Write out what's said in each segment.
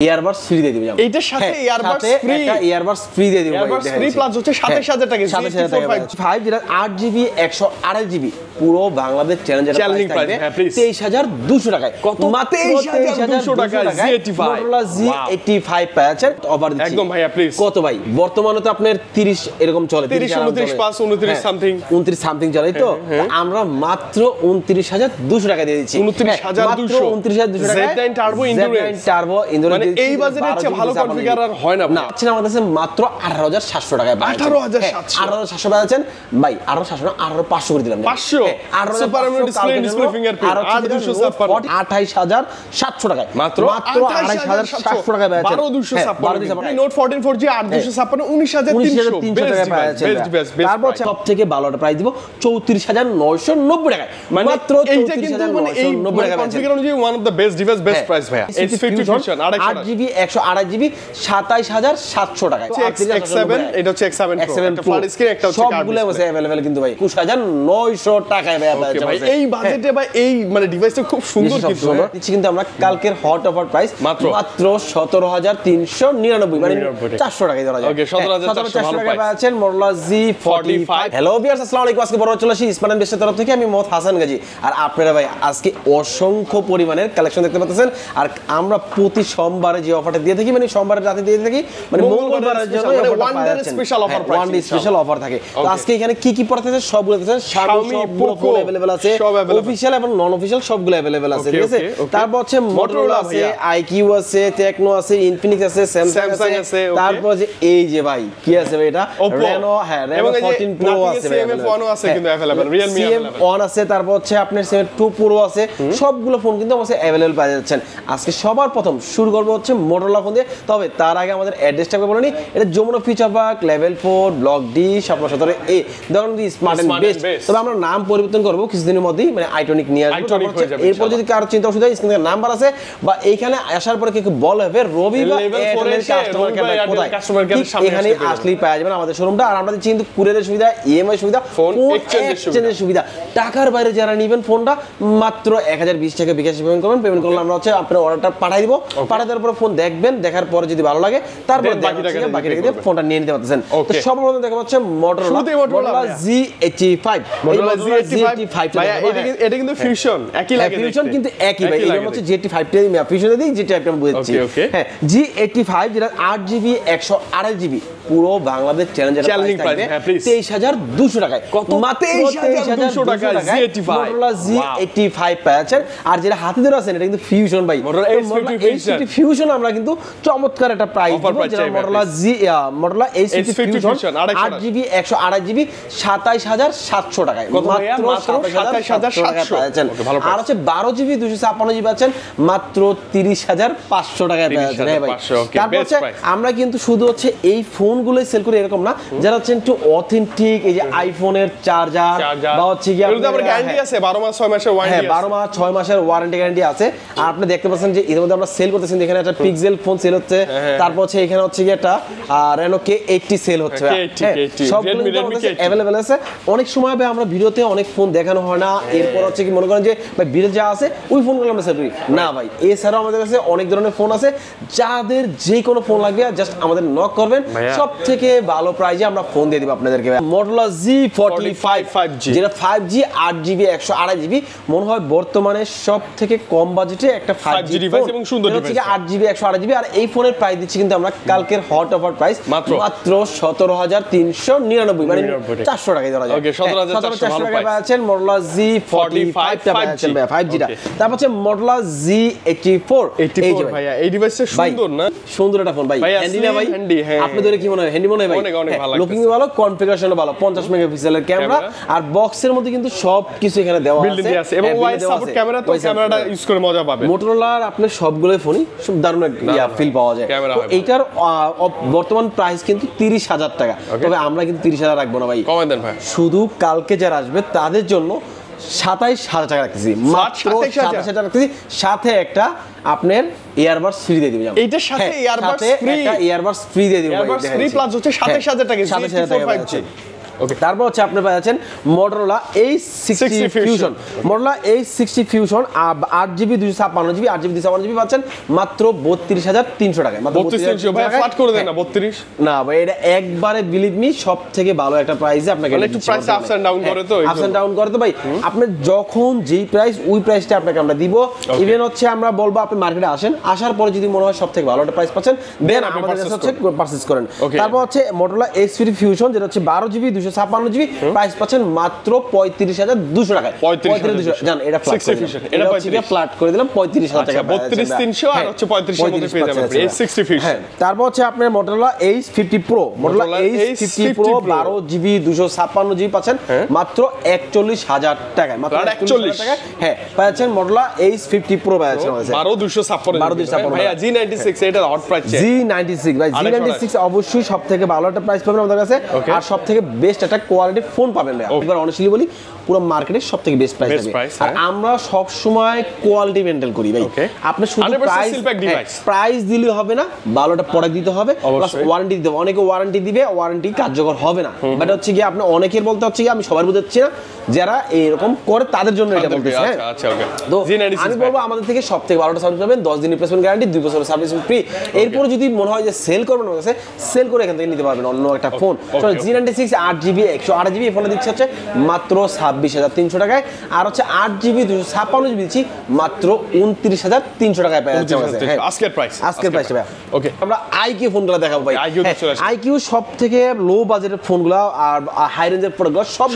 Earbuds free দিয়ে দিব জান এইটার সাথে ইয়ারবাডস ফ্রি একটা ইয়ারবাডস ফ্রি দিয়ে দিব ইয়ারবাডস ফ্রি প্লাস হচ্ছে 27000 টাকা 27000 টাকা 5 যেটা 8GB 128GB পুরো বাংলাদেশ চ্যালেঞ্জার প্রাইস থাকবে 23200 টাকায় মাত্র 23200 টাকা Z85 Motorola Z85 পাচ্ছেন অফার দিচ্ছি একদম ভাইয়া প্লিজ কত ভাই বর্তমানে তো আপনার 30 এরকম চলে 30 29 5 29 সামথিং 29 সামথিং চলে তো আমরা মাত্র 29200 টাকা দিয়ে দিচ্ছি 29200 29200 টাকা Z9 টার্বো ইন্ডুরেন্স এই বাজেটের চেয়ে ভালো কনফিগার আর হয় না না আচ্ছা আমাদের কাছে মাত্র 18700 টাকায় 18700 18700 পাচ্ছেন ভাই 18700 না 18500 করে দিলাম 500 সুপার অ্যামোলেড ডিসপ্লে ফিঙ্গারপ্রিন্ট 28700 টাকায় মাত্র 28700 টাকায় পাচ্ছেন 12256 নোট 14 4G 8256 19300 টাকায় পাচ্ছেন তারপর সবথেকে ভালোটা প্রাইস দিব 34990 টাকায় মাত্র 34990 টাকায় কনফিগার অনুযায়ী one of the best device best price ভাইয়া H50 ফুশন 8GB 128GB 27700 টাকায় X7 এটা হচ্ছে X7 Pro একটা ফ্ল্যাট স্ক্রিন একটা হচ্ছে সবগুলো আছে अवेलेबल কিন্তু ভাই 29900 টাকায় ভাই এই বাজেটে ভাই এই মানে ডিভাইসটা খুব সুন্দর দিচ্ছি কিন্তু আমরা কালকের হট অফার প্রাইস মাত্র 17399 মানে 400 টাকায় ধরা যায় ওকে 17400 ভালো প্রাইস পাচ্ছেন Motorola Z45 হ্যালো ভিউয়ার্স আসসালামু আলাইকুম আজকে বড় চলে আসি ইসমাইল বেস্টের তরফ থেকে আমি মোহাম্মদ হাসান গাজী আর আপনারা ভাই আজকে অসংখ্য পরিমাণের কালেকশন দেখতে পাচ্ছেন আর আমরা প্রতি সোমবারে যে অফারটা দিয়ে থাকি মানে সোমবারের রাতে দিয়ে থাকি মানে মঙ্গলবারের জন্য one day special offer price one day special offer থাকে তো আজকে এখানে কি কি প্রোডাক্ট আছে সবগুলো আছে Xiaomi Poco अवेलेबल আছে অফিশিয়াল এবং নন অফিশিয়াল সবগুলো अवेलेबल আছে ঠিক আছে তারপর হচ্ছে Motorola আছে IQ আছে Tecno আছে Infinix আছে Samsung আছে তারপর যে এই যে ভাই কি আছে ভাই এটা Reno হ্যাঁ Reno 14 Pro আছে CM1 আছে কিন্তু अवेलेबल Realme CM1 আছে তারপর হচ্ছে আপনার CM2 Pro আছে সবগুলো ফোন কিন্তু আমাদের अवेलेबल পাওয়া যাচ্ছেন আজকে সবার প্রথম শুরু করব হচ্ছে Motorola ফোন দিয়ে তবে তার আগে আমাদের অ্যাড্রেসটাকে বলে নি এটা Jamuna future park level 4 block D 17 এ দেখুন দি স্মার্ট এন্ড বেস্ট তবে আমরা নাম পরিবর্তন করব কিছুদিনের মধ্যেই মানে আইটনিক নিয়ে আসব এরপর যদি কারো চিন্তা অসুবিধা স্ক্রিনে নাম্বার আছে বা এইখানে আসার পরে কি বল হবে রবি বা এয়ারটেলের কাস্টমার কেয়ার সামনে এখানে আসলেই পাওয়া যাবে আমাদের শোরুমটা আর আমরা দিচ্ছি কিন্তু কুরিয়ারের সুবিধা ইএমআই সুবিধা ফোন এক্সচেঞ্জের সুবিধা টাকার বাইরে যারা নেবেন ফোনটা মাত্র 1020 টাকা বিকাশ পেমেন্ট করবেন পেমেন্ট করলে আমরা হচ্ছে আপনার অর্ডারটা পাঠিয়ে দিব পাঠিয়ে দেওয়ার পর ফোন দেখবেন দেখার পরে যদি ভালো লাগে তারপর বাকি টাকা দিয়ে ফোনটা নিয়ে নিতে পারতেছেন তো সর্বপ্রথম দেখা হচ্ছে Motorola Z85 Motorola Z85 এটা কিন্তু ফিউশন একই লাগে ফিউশন কিন্তু একই ভাই এটা হচ্ছে Z85 টা ফিউশন দিয়ে যেটা আমি বুঝাচ্ছি হ্যাঁ Z85 যেটা 8GB 128GB পুরো বাংলাদেশ চ্যালেঞ্জার প্রাইস থাকবে 23200 টাকায় মাত্র 23200 টাকা Z85 Motorola Z85 পাচ্ছেন আর যেটা হাতে ধরে আছেন এটা কিন্তু ফিউশন ভাই Motorola ফিউশন আমরা কিন্তু চমৎকার একটা প্রাইস দিব যেটা Motorola ফিউশন 8GB 128GB 27700 টাকায় মাত্র 27700 পাচ্ছেন আর হচ্ছে 12GB 256GB পাচ্ছেন মাত্র 30500 টাকায় পাচ্ছেন হ্যাঁ ভাই তারপর হচ্ছে আমরা কিন্তু শুধু হচ্ছে এই ফোনগুলোই সেল করি এরকম না যারা হচ্ছে একটু অথেন্টিক এই যে আইফোনের চার্জার বা হচ্ছে কি এগুলোতে আবার গ্যারান্টি আছে 12 মাস 6 মাসের ওয়ারেন্টি আছে 12 মাস 6 মাসের ওয়ারেন্টি গ্যারান্টি আছে আর আপনি দেখতে পাচ্ছেন যে এর মধ্যে আমরা সেল করতেছেন এখানে একটা পিক্সেল ফোন সেল হচ্ছে তারপর হচ্ছে এখানে হচ্ছে কি একটা Reno K80 সেল হচ্ছে সবগুলো अवेलेबल আছে অনেক সময় ভাই আমরা ভিডিওতে অনেক ফোন দেখানো হয় না এরপর হচ্ছে কি মনে করেন যে ভাই ভিডিও যা আছে ওই ফোনগুলো আমরা সেল করি না ভাই এছাড়াও আমাদের কাছে অনেক ধরনের ফোন আছে যাদের যে কোনো ফোন লাগবে জাস্ট আমাদের নক করবেন সবথেকে ভালো প্রাইসে আমরা ফোন দিয়ে দিব আপনাদেরকে Motorola Z45 5G যেটা 5G 8GB 128GB মনে হয় বর্তমানে সবথেকে কম বাজেটে একটা 5G ডিভাইস এবং সুন্দর ডিভাইস হচ্ছে 8GB 128GB আর এই ফোনের প্রাইস দিচ্ছি কিন্তু আমরা কালকের হট অফার প্রাইস মাত্র 17399 মানে 400 টাকায় ধরা যায় ওকে 17400 টাকা পাচ্ছেন Motorola Z45 টা পাচ্ছেন ভাই 5G টা তারপর হচ্ছে Motorola Z84 এই যে ভাইয়া এই ডিভাইসটা সুন্দর না সুন্দর একটা ফোন ভাই হ্যান্ডি না ভাই আপনি ধরে কি মনে হয় হ্যান্ডি মনে হয় ভাই অনেক ভালো লাগে লুকিং ভালো কনফিগারেশনও ভালো 50 মেগাপিক্সেলের ক্যামেরা আর বক্সের মধ্যে কিন্তু সবকিছু এখানে দেওয়া আছে এবং ওয়াইড সাপোর্ট ক্যামেরা তো ক্যামেরাটা ইউজ করে মজা পাবেন Motorola আপনার সবগুলো ফোনই খুব দারুণ একটা ফিল পাওয়া যায় তো এইটার বর্তমান প্রাইস কিন্তু 30000 টাকা তবে আমরা কিন্তু 30000 রাখবো না ভাই কমাই দেন ভাই শুধু কালকে যারা আসবে তাদের জন্য 27000 টাকা রাখতেছি মাত্র 27000 টাকা রাখতেছি সাথে একটা আপনার ইয়ারবাডস ফ্রি দিয়ে দিব জান এইটার সাথে ইয়ারবাডস ফ্রি একটা ইয়ারবাডস ফ্রি দিয়ে দিব ইয়ারবাডস ফ্রি প্লাস হচ্ছে 27000 টাকা 27000 টাকা ওকে তারপর হচ্ছে আপনি পাচ্ছেন Motorola A60 Fusion Motorola A60 Fusion 8GB 256GB 8GB 256GB পাচ্ছেন মাত্র 32300 টাকায় মাত্র 32300 ভাই ফ্ল্যাট করে দেন না 32 না ভাই এটা একবারে বিলিভ মি সবথেকে ভালো একটা প্রাইসে আপনাকে একটু প্রাইস আপস এন্ড ডাউন করে তো আপস এন্ড ডাউন করে তো ভাই আপনি যখন যেই প্রাইস ওই প্রাইসটা আপনাকে আমরা দিব ইভেন হচ্ছে আমরা বলবো আপনি মার্কেটে আসেন আসার পরে যদি মনে হয় সবথেকে ভালো একটা প্রাইস পাচ্ছেন দেন আমাদের কাছে হচ্ছে পারচেজ করেন তারপর হচ্ছে Motorola A60 Fusion যেটা হচ্ছে 12GB 256GB প্রাইস পাচ্ছেন মাত্র 35200 টাকায় 35200 জান এটা ফ্ল্যাট এটা হচ্ছে ফ্ল্যাট করে দিলাম 35000 টাকা 32300 আর হচ্ছে 35 এর মধ্যে পেয়ে যাবেন A60 Fusion তারপর হচ্ছে আপনার Motorola A50 Pro Motorola A50 Pro 12GB 256GB পাচ্ছেন মাত্র 41000 টাকায় মাত্র 41000 টাকায় হ্যাঁ পাচ্ছেন Motorola A50 Pro পাচ্ছেন 12256 ভাই G96 এটার হট প্রাইস G96 ভাই G96 অবশ্যই সবথেকে ভালো একটা প্রাইস পাবেন আমাদের কাছে আর সবথেকে বেস্ট একটা কোয়ালিটি ফোন পাবেন ভাই একবার অনেস্টলি বলি পুরো মার্কেটে সবথেকে বেস্ট প্রাইস হবে আর আমরা সব সময় কোয়ালিটি মেইনটেইন করি ভাই আপনি শুধু প্রাইস দিলে হবে না ভালো একটা প্রোডাক্ট দিতে হবে প্লাস ওয়ারেন্টি দিতে হবে অনেকে ওয়ারেন্টি দিবে ওয়ারেন্টি কার্যকর হবে না বাট হচ্ছে কি আপনি অনেকের বলতে হচ্ছে কি আমি সবার বুঝাচ্ছি না যারা এরকম করে তাদের জন্য এটা বলতেছি হ্যাঁ আচ্ছা ওকে তো আমি বলবো আমাদের থেকে সবথেকে ভালোটা সার্ভিস পাবেন 10 দিন রিপ্লেসমেন্ট গ্যারান্টি 2 বছরের সার্ভিস ফ্রি এরপর যদি মনে হয় যে সেল করবেন আমাদের কাছে সেল করে এখান থেকে নিতে পারবেন অন্য একটা ফোন চলো G96 8GB 128GB এই ফোনটা দিচ্ছে হচ্ছে মাত্র 26300 টাকায় আর হচ্ছে 8GB 256GB দিচ্ছি মাত্র 29300 টাকায় পেয়ে যাচ্ছে আজকের প্রাইস ভাই ওকে আমরা IQ ফোনগুলো দেখাবো ভাই IQ সবথেকে লো বাজেটের ফোনগুলো আর হাই রেঞ্জের প্রোডাক্টগুলো সব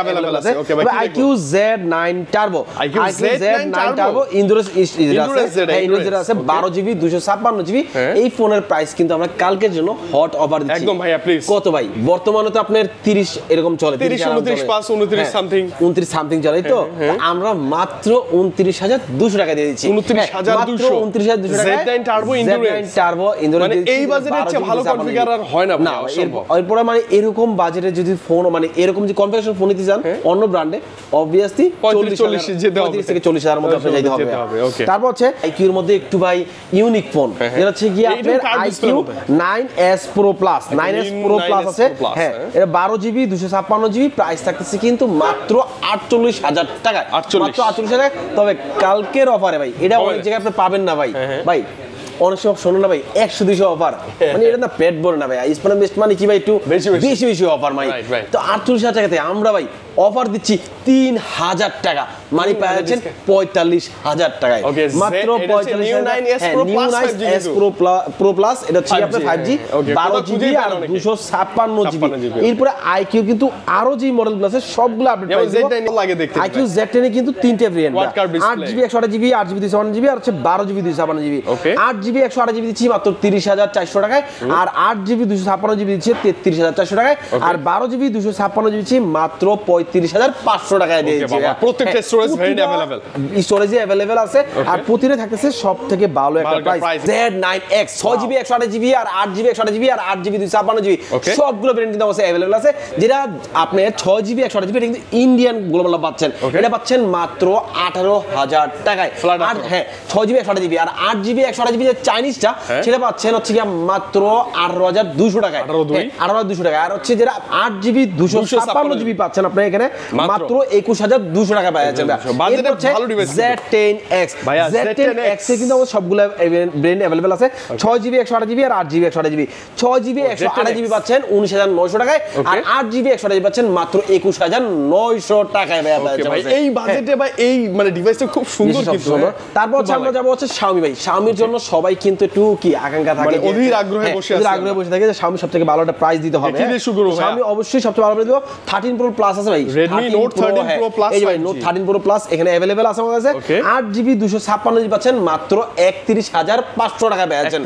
अवेलेबल আছে ওকে ভাই IQ Z9 Turbo IQ Z9 Turbo ইন্দোরেস আছে 12GB 256GB এই ফোনের প্রাইস কিন্তু আমরা কালকের জন্য হট অফার দিচ্ছি একদম ভাইয়া প্লিজ কত ভাই বর্তমানে তো আপনার 30 এরকম চলে 30 29 5 29 সামথিং 29 সামথিং চলে তো আমরা মাত্র 29200 টাকা দিয়ে দিচ্ছি 29200 Z9 Turbo ইন্দোরেস মানে এই বাজেটের চেয়ে ভালো কনফিগার আর হয় না না এরপর মানে এরকম বাজেটে যদি ফোন মানে এরকম যে কনফিগারেশন ফোন নিতে চান অন্য ব্র্যান্ডে অবভিয়াসলি 40 যেতে হবে 35 থেকে 40000 এর মধ্যে আপনি যাইতে হবে তারপর হচ্ছে IQ এর মধ্যে একটু ভাই ইউনিক ফোন যেটা হচ্ছে কি আপনার IQ 9s Pro Plus 9s Pro Plus আছে হ্যাঁ এটা 12GB 256GB প্রাইস থাকতেছে কিন্তু মাত্র 48000 টাকা মাত্র 48000 টাকা তবে কালকের অফারে ভাই এটা অনেক জায়গায় আপনি পাবেন না ভাই ভাই অনেক সময় শোনো না ভাই 100-200 অফার মানে এটা না পেট ভরে না ভাই স্পন বেস্ট মানে কি ভাই একটু বেশি অফার মানে তো 48000 টাকাতে আমরা ভাই অফার দিচ্ছি 3000 টাকা মানে পাচ্ছেন 45000 টাকায় মাত্র 45000 Pro Plus এটা হচ্ছে আপনার 5G 12GB আর 256GB এরপর IQ কিন্তু আরো যে মডেলগুলো আছে সবগুলো আপডেট পাইছো লাগে দেখতে IQ Z10 এ কিন্তু তিনটে variant 8GB 128GB 8GB 256GB আর হচ্ছে 12GB 256GB 8GB 128GB দিচ্ছি মাত্র 30400 টাকায় আর 8GB 256GB দিচ্ছি 33400 টাকায় আর 12GB 256GB দিচ্ছি মাত্র 35500 টাকায় দিয়ে দিচ্ছি প্রত্যেকটা স্টোরেজ ভেরিয়েন্ট अवेलेबल স্টোরেজে अवेलेबल আছে আর প্রতিটা থাকতেছে সবথেকে ভালো একটা প্রাইস Z9X 6GB 128GB আর 8GB 128GB আর 8GB 256GB সবগুলো ভেরিয়েন্ট কিন্তু আছে अवेलेबल আছে যেটা আপনি 6GB 128GB এটা কিন্তু ইন্ডিয়ান গ্লোবাল পাচ্ছেন এটা পাচ্ছেন মাত্র 18000 টাকায় আর হ্যাঁ 6GB 128GB আর 8GB 128GB যে চাইনিজটা সেটা পাচ্ছেন হচ্ছে কি মাত্র 18200 টাকায় 18200 টাকা আর হচ্ছে যেটা 8GB 256GB পাচ্ছেন আপনি এখানে মাত্র 21200 টাকা পাচ্ছেন বাজেটে ভালো ডিভাইস Z10X ভাইয়া Z10X এ কিন্তু সবগুলো ব্র্যান্ড अवेलेबल আছে 6GB 128GB আর 8GB 128GB 6GB 128GB পাচ্ছেন 19900 টাকায় আর 8GB 128GB পাচ্ছেন মাত্র 21900 টাকায় ভাই এই বাজেটে ভাই এই মানে ডিভাইসটা খুব সুন্দর কিন্তু তারপর আমরা যাব হচ্ছে Xiaomi ভাই Xiaomiর জন্য সবাই কিন্তু একটু কি আকাঙ্ক্ষা থাকে অধীর আগ্রহে বসে থাকে যে Xiaomi সবথেকে ভালো একটা প্রাইস দিতে হবে Xiaomi অবশ্যই সবচেয়ে ভালো প্রাইস দিব 13 Pro Plus আছে ভাই Redmi Note 13 Pro Plus এই যে ভাই Note 13 Pro Plus এখানে अवेलेबल আছে আমাদের কাছে 8GB 256GB পাচ্ছেন মাত্র 31500 টাকা পাচ্ছেন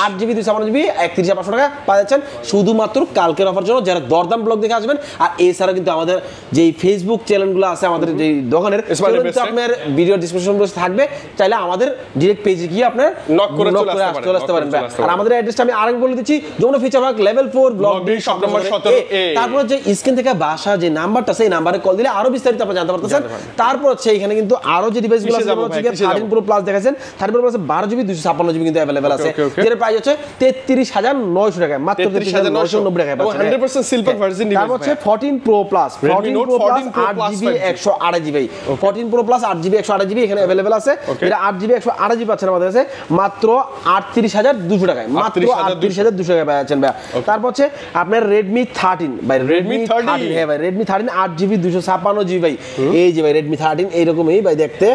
8GB 256GB 31500 টাকা পাচ্ছেন শুধুমাত্র কালকের অফার জন্য যারা দরদাম ব্লগ দেখে আসবেন আর এছাড়া কিন্তু আমাদের যে ফেসবুক চ্যানেলগুলো আছে আমাদের যে দোকানের কিন্তু আপনার ভিডিও ডেসক্রিপশন বক্সে থাকবে চাইলে আমাদের ডাইরেক্ট পেজে গিয়ে আপনার নক করে চলে আসতে পারেন আর আমাদের অ্যাড্রেসটা আমি আরেকবার বলে দিচ্ছি Jamuna future park level 4 block D shop number 17 তারপর যে স্ক্রিন থেকে বাসা যে নাম্বারটা নাম্বারটা আছে, এই নাম্বারে কল দিলে আরো বিস্তারিত আপনি জানতে পারতেছেন। তারপর হচ্ছে এখানে কিন্তু আরো যে ডিভাইসগুলো আছে যেমন হচ্ছে 13 Pro Plus দেখাচ্ছেন, 13 Pro Plus 12GB 256GB কিন্তু अवेलेबल আছে, যেটা প্রাইস হচ্ছে 33900 টাকা, মাত্র 33990 টাকায় পাচ্ছেন 100% সিলভার ভার্সন ডিভাইস। তারপর হচ্ছে 14 Pro Plus 14 Pro Plus 8GB 128GB 14 Pro Plus 8GB 128GB এখানে अवेलेबल আছে, এটা 8GB 128GB পাচ্ছেন আমাদের কাছে মাত্র 38200 টাকায়, মাত্র 38200 টাকায় পাচ্ছেন ভাই। তারপর হচ্ছে আপনার Redmi 13 ভাই, Redmi 13 হ্যাঁ ভাই, Redmi 13 8GB 256GB ভাই, এই যে ভাই Redmi 13 এইরকমই ভাই দেখতে,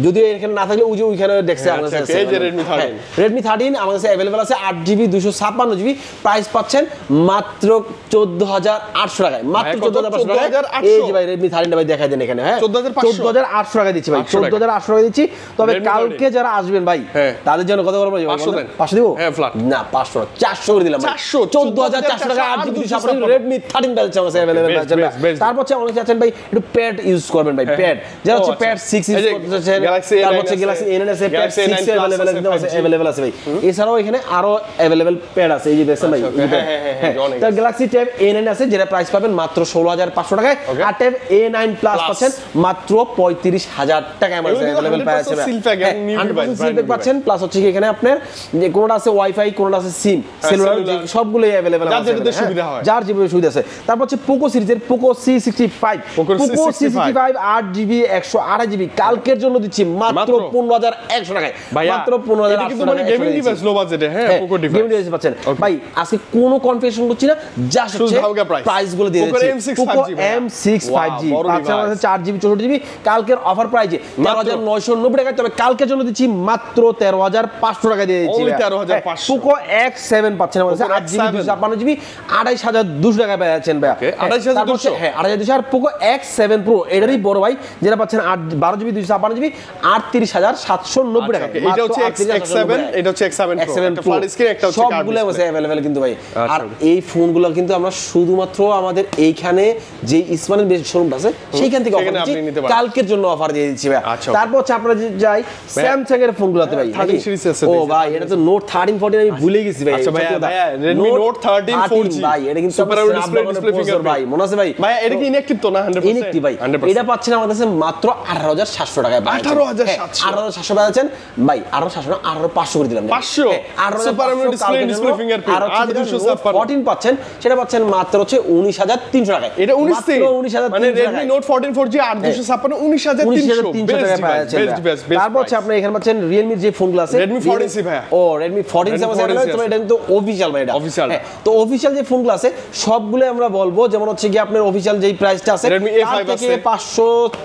যদিও এখানে না থাকলে ওই যে ওইখানে দেখছে আমাদের কাছে এই যে Redmi 13 Redmi 13 আমাদের কাছে अवेलेबल আছে 8GB 256GB, প্রাইস পাচ্ছেন মাত্র 14800 টাকায়, মাত্র 14800 টাকায়। এই যে ভাই Redmi 13 ভাই দেখাই দেন এখানে, হ্যাঁ 14800 টাকা দিচ্ছি ভাই, 14800 টাকা দিচ্ছি। তবে কালকে যারা আসবেন ভাই তাদের জন্য কত বলবো, 500 দিব? হ্যাঁ ফ্ল্যাট না 500 400 করে দিলাম, 14400 টাকা 8GB 256 Redmi 13 ব্যালেন্স আছে अवेलेबल পাচ্ছেন। তারপর হচ্ছে অনেকে চাচ্ছেন ভাই একটু প্যাড ইউজ করবেন ভাই, প্যাড যারা হচ্ছে প্যাড 6 ইউজ করতেছেন, তারপর হচ্ছে Galaxy A9 আছে, প্যাড 6 अवेलेबल আছে ভাই। এছাড়াও এখানে আরো अवेलेबल প্যাড আছে, এই যে দেখছেন ভাই, হ্যাঁ তার Galaxy Tab A9 আছে, যেটা প্রাইস পাবেন মাত্র 16500 টাকায়, আর Tab A9 Plus পাচ্ছেন মাত্র 35000 টাকায় আমাদের अवेलेबल পাচ্ছেন, 100% সিলপ্যাক পাচ্ছেন। প্লাস হচ্ছে কি এখানে আপনার যে কোনটা আছে ওয়াইফাই, কোনটা আছে সিম, সেলুলার সবগুলোই अवेलेबल আছে, যার যেটা সুবিধা হয়, যার যেভাবে সুবিধা আছে। তারপর হচ্ছে Poco সিরিজের Poco C65 8GB 128GB কালকের জন্য দিচ্ছি মাত্র 15100 টাকায়, মাত্র 15100 কিন্তু মানে গেমিং ডিভাইস লো বাজেটে, হ্যাঁ Poco ডিভাইস গেমিং ডিভাইস পাচ্ছেন ভাই। আজকে কোনো কনফিউশন করছি না, জাস্ট হচ্ছে প্রাইস গুলো দিয়ে দিচ্ছি। Poco M6 5G পাচ্ছেন আমাদের 4GB 64GB কালকের অফার প্রাইসে 13990 টাকা, তবে কালকের জন্য দিচ্ছি মাত্র 13500 টাকা দিয়ে দিচ্ছি, 13500। Poco X7 পাচ্ছেন আমাদের 8GB 256GB 28200 টাকা পাচ্ছেন ভাই, 28200 হ্যাঁ 28200। আর Poco X7 Pro এটারই বড় ভাই, যেটা পাচ্ছেন 12GB 256GB 38790 টাকা, এটা হচ্ছে X7, এটা হচ্ছে X7 Pro, ফ্ল্যাট স্ক্রিন, একটা হচ্ছে সবগুলো আছে अवेलेबल কিন্তু ভাই। আর এই ফোনগুলো কিন্তু আমরা শুধুমাত্র আমাদের এইখানে যে ইসমানের বেস্ট শোরুমটা আছে সেইখান থেকে অফার দিচ্ছি, কালকের জন্য অফার দিয়ে দিচ্ছি ভাই। তারপর হচ্ছে আপনারা যাই স্যামসাং এর ফোনগুলোতে ভাই, 13 সিরিজ আছে, ও ভাই এটা তো Note 13 14 আমি ভুলে গেছি ভাই। আচ্ছা ভাই Redmi Note 13 4G ভাই, এটা কিন্তু সুপার ডিসপ্লে ফিঙ্গার ভাই, মনে আছে ভাই? ভাই এটা কি ইনঅ্যাকটিভ তো না? 100% ইনঅ্যাকটিভ ভাই, এটা পাচ্ছেন আমাদের কাছে মাত্র 18700 টাকায়, 18700 পাচ্ছেন ভাই, 18700 না 18500 করে দিলাম, 500 সুপার ডিসপ্লে ফিঙ্গারপ্রিন্ট 8214 পাচ্ছেন, সেটা পাচ্ছেন মাত্র হচ্ছে 19300 টাকায়, এটা 19300 মানে Redmi Note 14 4G 8256 19300 টাকা পাচ্ছেন। তারপর হচ্ছে আপনি এখানে পাচ্ছেন Realme যে ফোনগুলো আছে Redmi 14C ভাই, ও Redmi 14C আছে, এটা কিন্তু অফিশিয়াল ভাই, এটা অফিশিয়াল। তো অফিশিয়াল যে ফোনগুলো আছে সবগুলো আমরা বলবো, যেমন হচ্ছে কি আপনার অফিশিয়াল যেই প্রাইসটা আছে Redmi A5 আছে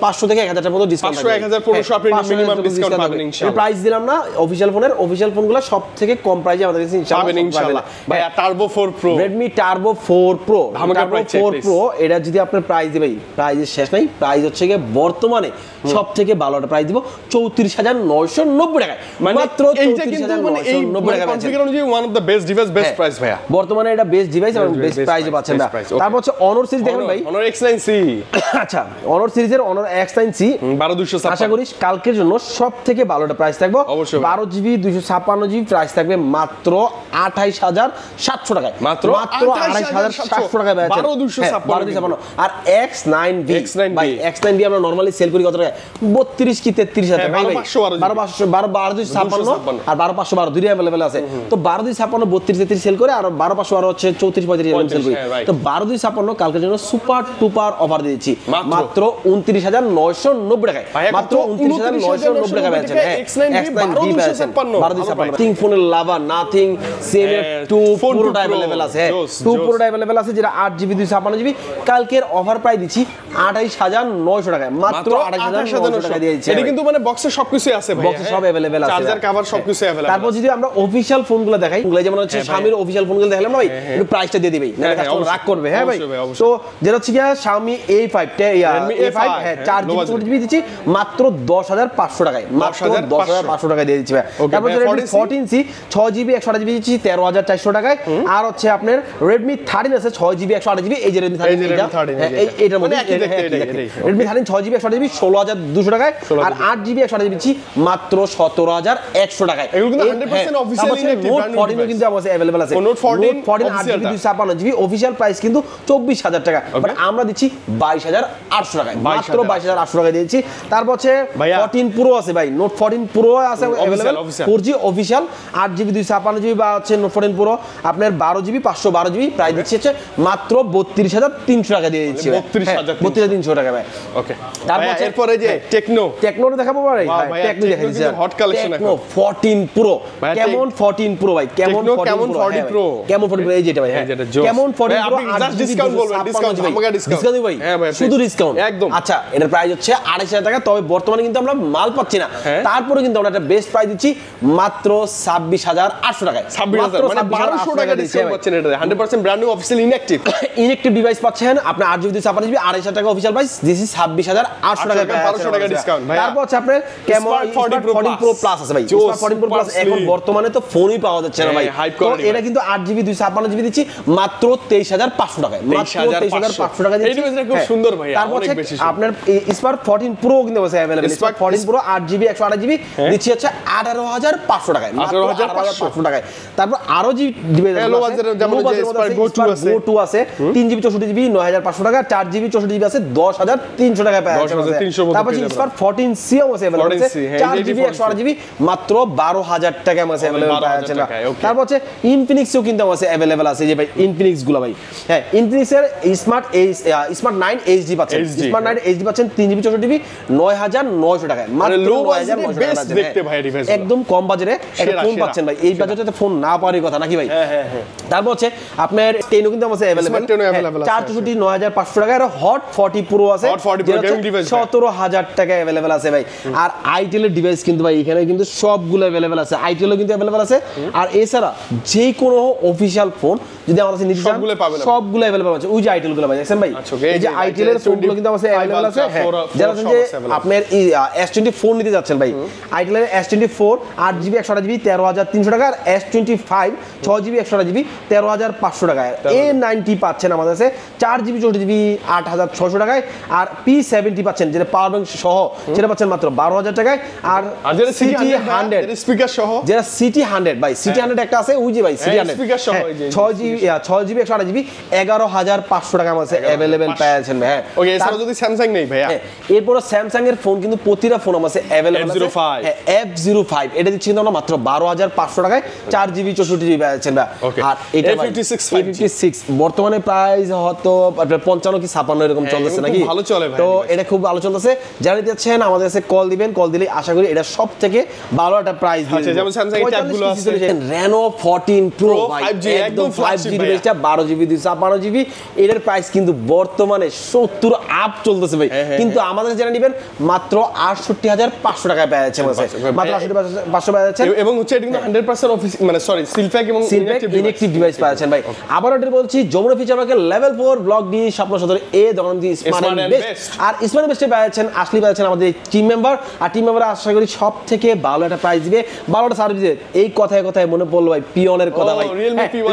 500 থেকে 1000 টাকার মতো ডিসকাউন্ট, 500 101500 আপনি মিনিমাম ডিসকাউন্ট পাবেন ইনশাআল্লাহ। প্রাইস দিলাম না অফিশিয়াল ফোনের, অফিশিয়াল ফোনগুলো সব থেকে কম প্রাইসে আমাদের কাছে ইনশাআল্লাহ ভাই। Turbo 4 Pro, Redmi Turbo 4 Pro, ধামাকা প্রাইস 4 Pro এটা যদি আপনার প্রাইস দিবে ভাই, প্রাইসের শেষ নাই, প্রাইস হচ্ছে কি বর্তমানে সব থেকে ভালো একটা প্রাইস দিব 34990 টাকায়, মাত্র 34990 টাকা কনফিগার অনুযায়ী one of the best device, best price ভাইয়া, বর্তমানে এটা বেস্ট ডিভাইস এবং বেস্ট প্রাইসে পাচ্ছেন না। তারপর হচ্ছে Honor সিরিজ দেখেন ভাই, Honor X9C, আচ্ছা Honor সিরিজের Honor X9C 12256, আশা করি কালকের জন্য সব থেকে ভালো একটা প্রাইস থাকবে, 12GB 256GB প্রাইস থাকবে মাত্র 28700 টাকায়, মাত্র 28700 টাকায় পাচ্ছেন 12256। আর X9V ভাই, X9V আমরা নরমালি সেল করি কত টাকা, 32 কি 33000 টাকা ভাই, 12256 আর 12512 দুইটা अवेलेबल আছে। তো 12256 32 33 সেল করে, আর 12512 হচ্ছে 34 35 সেল করি। তো 12256 কালকের জন্য সুপার টুপার অফার দিয়েছি মাত্র 29990 টাকায়, মাত্র 29990 টাকা পাচ্ছেন। X9V পাচ্ছেন 12256। থিং ফোনের লাভা নাথিং সেম 2 পুরোটা अवेलेबल আছে, 2 পুরোটা अवेलेबल আছে, যেটা 8GB 256GB কালকের অফার প্রাইস দিচ্ছি 28900 টাকায়, মাত্র 28900 টাকা দিয়েছি। এটা কিন্তু মানে বক্সে সবকিছু আছে ভাই, বক্সে সব अवेलेबल আছে, চার্জার কভার সবকিছু अवेलेबल। তারপর যদি আমরা অফিশিয়াল ফোনগুলো দেখাই, যেমন হচ্ছে Xiaomi অফিশিয়াল ফোনগুলো দেখালাম না ভাই, একটু প্রাইসটা দিয়ে দিবেই, না কাস্টমার রাগ করবে। হ্যাঁ ভাই, তো যেটা হচ্ছে কি Xiaomi A5 A5 হ্যাঁ 4GB 4GB দিচ্ছি মাত্র 10500 টাকায়, মাত্র 10500 টাকা দিয়ে দিচ্ছি ভাই। তারপর Redmi 14C 6GB 128GB দিচ্ছি 13400 টাকায়। আর হচ্ছে আপনার Redmi 13 আছে 6GB 128GB, এই যে Redmi 13 এইটার মধ্যে Redmi 13 6GB 128GB 16200 টাকায়, আর 8GB 128GB দিচ্ছি মাত্র 17100 টাকায়। এগুলো কিন্তু 100% অফিশিয়াল ইনঅ্যাক্টিভ, Note 14 কিন্তু আমাদের अवेलेबल আছে, Note 14 8GB 256GB official price কিন্তু 24000 টাকা, বাট আমরা দিচ্ছি 22,800 টাকায়, মাত্র 22,800 টাকায় দিয়েছি। তারপর হচ্ছে 14 প্রো আছে ভাই, নোট 14 প্রো আছে available 4G official 8GB 256GB বা হচ্ছে নোট 14 প্রো আপনার 12GB 512GB প্রাইস দিচ্ছি হচ্ছে মাত্র 32,300 টাকা দিয়ে দিচ্ছি। 32,300 টাকা ভাই। ওকে, তারপর এরপরে যে টেকনোটা দেখাবো ভাই, টেকনো দেখাচ্ছি হট কালেকশন টেকনো 14 প্রো, কেমন 14 প্রো ভাই, কেমন 14 প্রো, কেমন 14 প্রো এই যেটা ভাই, কেমন 14 প্রো জাস্ট ডিসকাউন্ট বলবেন, ডিসকাউন্ট আমাকে ডিসকাউন্ট দিই ভাই, শুধু ডিসকাউন্ট একদম। আচ্ছা, এটার প্রাইস হচ্ছে 2,500 টাকা, তবে বর্তমানে কিন্তু আমরা মাল পাচ্ছি না, তারপরে কিন্তু আমরা একটা বেস্ট প্রাইস দিচ্ছি মাত্র 26,800 টাকায়, 26,000 মানে 1200 টাকা ডিসকাউন্ট পাচ্ছেন। এটা 100% brand new official inactive device পাচ্ছেন আপনি 8GB 256GB 2,500 টাকা অফিশিয়াল প্রাইস, দিস ইজ 26,800 টাকা, 1200 টাকা ডিসকাউন্ট ভাই। তারপর হচ্ছে আপনার কেমন 14 প্রো প্লাস আছে ভাই, 14 প্রো প্লাস এখন বর্তমানে তো ফোনই পাওয়া যাচ্ছে না ভাই, তো এটা কিন্তু 8GB 256GB দিচ্ছি মাত্র 23,500 টাকায়, মাত্র 23,500 টাকা দিচ্ছি। এই ডিভাইসটা খুব সুন্দর ভাই, তারপর হচ্ছে আপনার স্পার 14 প্রো কিন্তু আছে available, spare 14 pro 8GB 128GB দিচ্ছি হচ্ছে 18,500 টাকায়, 18,500 টাকায়। তারপর আরো যে ডিভাইস আছে যেমন স্পার গো 2 আছে 3GB 64GB 9,500 টাকা, 4GB 64GB আছে 10,300 টাকায় পাওয়া যাচ্ছে। তারপর স্পার 14C আছে अवेलेबल, 4GB 128GB মাত্র 12,000 টাকা আছে अवेलेबल পাওয়া যাচ্ছে। তারপর হচ্ছে ইনফিনিক্সও কিন্তু আছে अवेलेबल আছে যে ভাই, ইনফিনিক্স গুলো ভাই, হ্যাঁ ইনফিনিক্সের স্মার্ট 9 HD পাচ্ছেন, স্মার্ট 9 HD পাচ্ছেন 3GB 64GB 9,900 টাকায়, মানে লো বাজেটে বেস্ট দেখতে ভাই ডিভাইস, একদম কম বাজেটে একটা ফোন পাচ্ছেন ভাই, এই বাজেটে ফোন না পাওয়ার কথা নাকি ভাই। হ্যাঁ। তারপর হচ্ছে আপনার টেনো কিন্তু আছে अवेलेबल 464 9,500 টাকা, আর হট 40 প্রো আছে 17,000 টাকা अवेलेबल আছে ভাই। আর আইটেল এর ডিভাইস কিন্তু ভাই এখানে কিন্তু সবগুলো अवेलेबल আছে, আইটেলও কিন্তু अवेलेबल আছে। আর এছাড়া যে কোনো অফিশিয়াল ফোন যদি আমার কাছে নিতে চান সবগুলো अवेलेबल আছে, ওই যে আইটেল গুলো ভাই দেখেন ভাই, এই যে আইটেল এর ফোনগুলো কিন্তু আছে अवेलेबल আছে। যারা যে আপনার S24 নিতে যাচ্ছেন ভাই, আইটেল এর S24 8GB 128GB 13,300 টাকা, আর S25 6GB 128GB 13,500 টাকা, A90 পাচ্ছেন আমাদের কাছে 4GB 64GB 8,600 টাকায়, আর P70 পাচ্ছেন যেটা পাওয়ার ব্যাংক সহ সেটা পাচ্ছেন মাত্র 12,000 টাকায়, আর যেটা CT100 স্পিকার সহ, যেটা CT100 ভাই, CT100 একটা আছে ওই যে ভাই CT100 স্পিকার সহ 6GB 128GB 11,500 টাকা আমাদের अवेलेबल পাচ্ছেন ভাই। ওকে, এছাড়া যদি স্যামসাং নেই ভাই, এরপর স্যামসাং এর ফোন কিন্তু প্রতিটা ফোন আমাদের अवेलेबल আছে। F05 এটা দিচ্ছি কিন্তু আমরা মাত্র 12,500 টাকায় 4GB 64GB পাচ্ছেন ভাই। আর এটা A56 বর্তমানে প্রাইস হয়তো 55 কি 56 এরকম চলতেছে নাকি, ভালো চলে ভাই, তো এটা খুব ভালো চলতেছে। যারা নিতে চাচ্ছেন আমাদের কাছে কল দিবেন, কল দিলে আশা করি এটা সবথেকে ভালো একটা প্রাইস দিবেন। আচ্ছা, যেমন স্যামসাং এর ট্যাবগুলো আছে Reno 14 Pro ভাই, একদম 5G ডিভাইসটা 12GB 256GB, এটার প্রাইস কিন্তু বর্তমানে 70 আপ চলতেছে ভাই, কিন্তু আমাদের যারা নেবেন মাত্র 68,500 টাকায় পাওয়া যাচ্ছে, মাত্র 68,500 পাওয়া যাচ্ছে। এবং হচ্ছে এটা কিন্তু 100% অফিস মানে সরি সিলপ্যাক এবং ইনঅ্যাক্টিভ ডিভাইস পাচ্ছেন ভাই। আবার এটা বলছি যমুনা ফিচার পার্কের লেভেল 4 ব্লক ডি স্বপ্ন সদর এ দোকান দিয়ে স্মার্ট বেস্ট, আর স্মার্ট বেস্টে পাচ্ছেন আসলে পাচ্ছেন আমাদের টিম মেম্বার, আর টিম মেম্বার আশা করি সব থেকে ভালো একটা প্রাইস দিবে, ভালো একটা সার্ভিস দিবে। এই কথায় কথায় মনে পড়লো ভাই পিওনের কথা ভাই,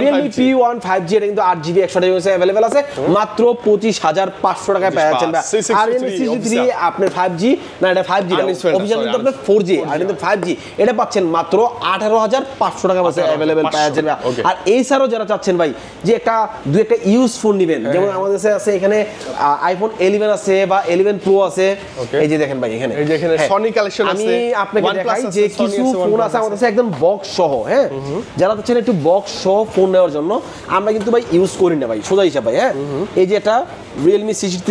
Realme P1 5G এটা কিন্তু 8GB 128GB अवेलेबल আছে মাত্র 25,500 টাকায় পাওয়া যাচ্ছেন। আর Realme CC3 আপনার 5G না, এটা 5G না অফিশিয়াল কিন্তু আপনার 4G, আর কিন্তু 5G এটা পাচ্ছেন মাত্র 18,500 টাকা আছে अवेलेबल পাওয়া যাচ্ছে। আর এই ছাড়াও যারা চাচ্ছেন ভাই যে একটা দুই একটা ইউজ ফোন নেবেন, যেমন আমাদের কাছে আছে এখানে আইফোন 11 আছে বা 11 প্রো আছে, এই যে দেখেন ভাই এখানে, এই যে এখানে সনি কালেকশন আছে, আমি আপনাকে দেখাই যে কিছু ফোন আছে আমাদের কাছে একদম বক্স সহ। হ্যাঁ, যারা চাচ্ছেন একটু বক্স সহ ফোন নেওয়ার জন্য, আমরা কিন্তু ভাই ইউজ করি না ভাই, সোজা হিসাব ভাই। হ্যাঁ, এই যে এটা Realme CC3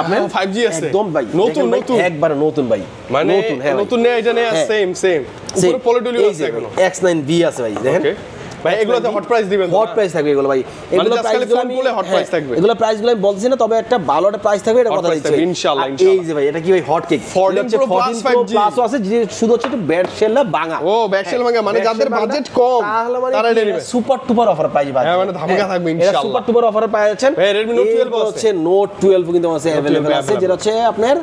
আপনার 5G আছে একদম ভাই নতুন একবারে নতুন ভাই, মানে নতুন। হ্যাঁ, নতুন নেই, এটা নেই সেম উপরে পলিটুলি আছে, এখনো X9B আছে ভাই দেখেন ভাই, এগুলোতে হট প্রাইস দিবেন, হট প্রাইস থাকবে এগুলো ভাই, এগুলো প্রাইসগুলো আমি হট প্রাইস থাকবে, এগুলো প্রাইসগুলো আমি বলছি না, তবে একটা ভালো একটা প্রাইস থাকবে, এটা কথা দিচ্ছি ইনশাআল্লাহ। এই যে ভাই এটা কি ভাই হট কেক 14 Pro প্লাস আছে, যে শুধু হচ্ছে একটু ব্যাট শেলটা ভাঙা, ও ব্যাট শেল ভাঙা, মানে যাদের বাজেট কম তারা এটা নেবে, সুপার টুপার অফার পাই যাবে। হ্যাঁ, মানে ধামাকা থাকবে ইনশাআল্লাহ, সুপার টুপার অফারে পাওয়া যাচ্ছেন। ভাই Redmi Note 12 হচ্ছে Note 12 কিন্তু আছে अवेलेबल আছে, যেটা হচ্ছে আপনার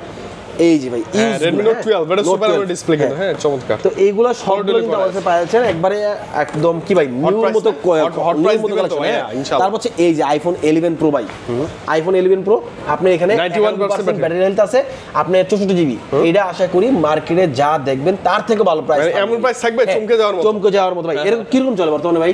এই যে ভাই Redmi Note 12 এটা সুপার AMOLED ডিসপ্লে কিন্তু হ্যাঁ চমৎকার। তো এইগুলো সবগুলো কিন্তু আমাদের কাছে পাওয়া যাচ্ছে একবারে একদম কি ভাই নিউর মতো হট প্রাইস দিবেন তো ভাই ইনশাআল্লাহ। তারপর হচ্ছে এই যে আইফোন 11 প্রো ভাই, আইফোন 11 প্রো আপনি এখানে 91% ব্যাটারি হেলথ আছে, আপনি 64 জিবি, এটা আশা করি মার্কেটে যা দেখবেন তার থেকে ভালো প্রাইস, এমন প্রাইস থাকবে চমকে যাওয়ার মতো, চমকে যাওয়ার মতো ভাই। এরকম কি রকম চলে বর্তমানে ভাই?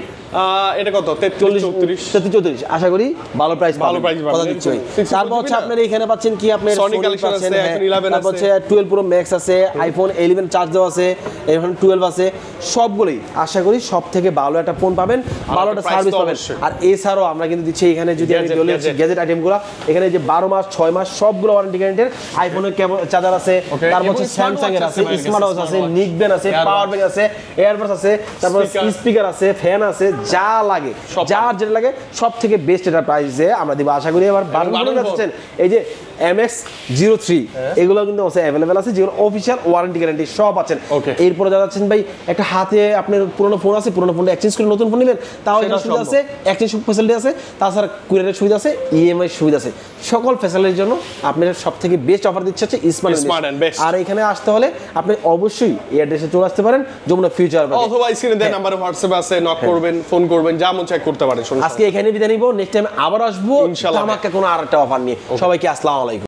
এটা কত 43 34 আশা করি ভালো প্রাইস ভালো প্রাইস কথা দিচ্ছি ভাই। তারপর হচ্ছে আপনার এখানে পাচ্ছেন কি আপনার Sony কালেকশন আছে, iPhone 11 তারপর হচ্ছে 12 প্রো ম্যাক্স আছে, আইফোন 11 চার্জ দেওয়া আছে, আইফোন 12 আছে, সবগুলোই আশা করি সব থেকে ভালো একটা ফোন পাবেন, ভালো একটা সার্ভিস পাবেন। আর এছাড়াও আমরা কিন্তু দিচ্ছি এখানে যদি আমি বলি গ্যাজেট আইটেমগুলো এখানে যে 12 মাস 6 মাস সবগুলো ওয়ারেন্টি গ্যারান্টির, আইফোনের চার্জার আছে, তারপর হচ্ছে স্যামসাং এর আছে, স্মার্ট ওয়াচ আছে, নিকবেন আছে, পাওয়ার ব্যাংক আছে, এয়ারবাডস আছে, তারপর স্পিকার আছে, ফ্যান আছে, যা লাগে যার যেটা লাগে সব থেকে বেস্ট এটা প্রাইসে আমরা দিব আশা করি। এবার বারবার যাচ্ছেন এই যে MX03 এগুলো কিন্তু আছে अवेलेबल আছে, যেগুলো অফিশিয়াল ওয়ারেন্টি গ্যারান্টি সব আছেন। এরপর যাচ্ছেন ভাই একটা হাতে আপনার পুরনো ফোন আছে, পুরনো ফোনটা এক্সচেঞ্জ করে নতুন ফোন নিলেন, তাও এখানে সুবিধা আছে, এক্সচেঞ্জ ফ্যাসিলিটি আছে, তাছাড়া কুরিয়ারের সুবিধা আছে, ইএমআই সুবিধা আছে, সকল ফ্যাসিলিটির জন্য আপনার সবথেকে বেস্ট অফার দিচ্ছে হচ্ছে স্মার্ট এন্ড বেস্ট। আর এখানে আসতে হলে আপনি অবশ্যই এই অ্যাড্রেসে চলে আসতে পারেন, যমুনা ফিউচার পার্কে, অথবা স্ক্রিনে দেওয়া নম্বরে হোয়াটসঅ্যাপ আছে, নক করবেন, ফোন করবেন, যা মন চাই করতে পারেন। আজকে এখানে বিদায় নিব, নেক্সট টাইম আবার আসবো ধামাকা কোনো আরেকটা অফার নিয়ে। সবাইকে আসসালামু আলাইকুম।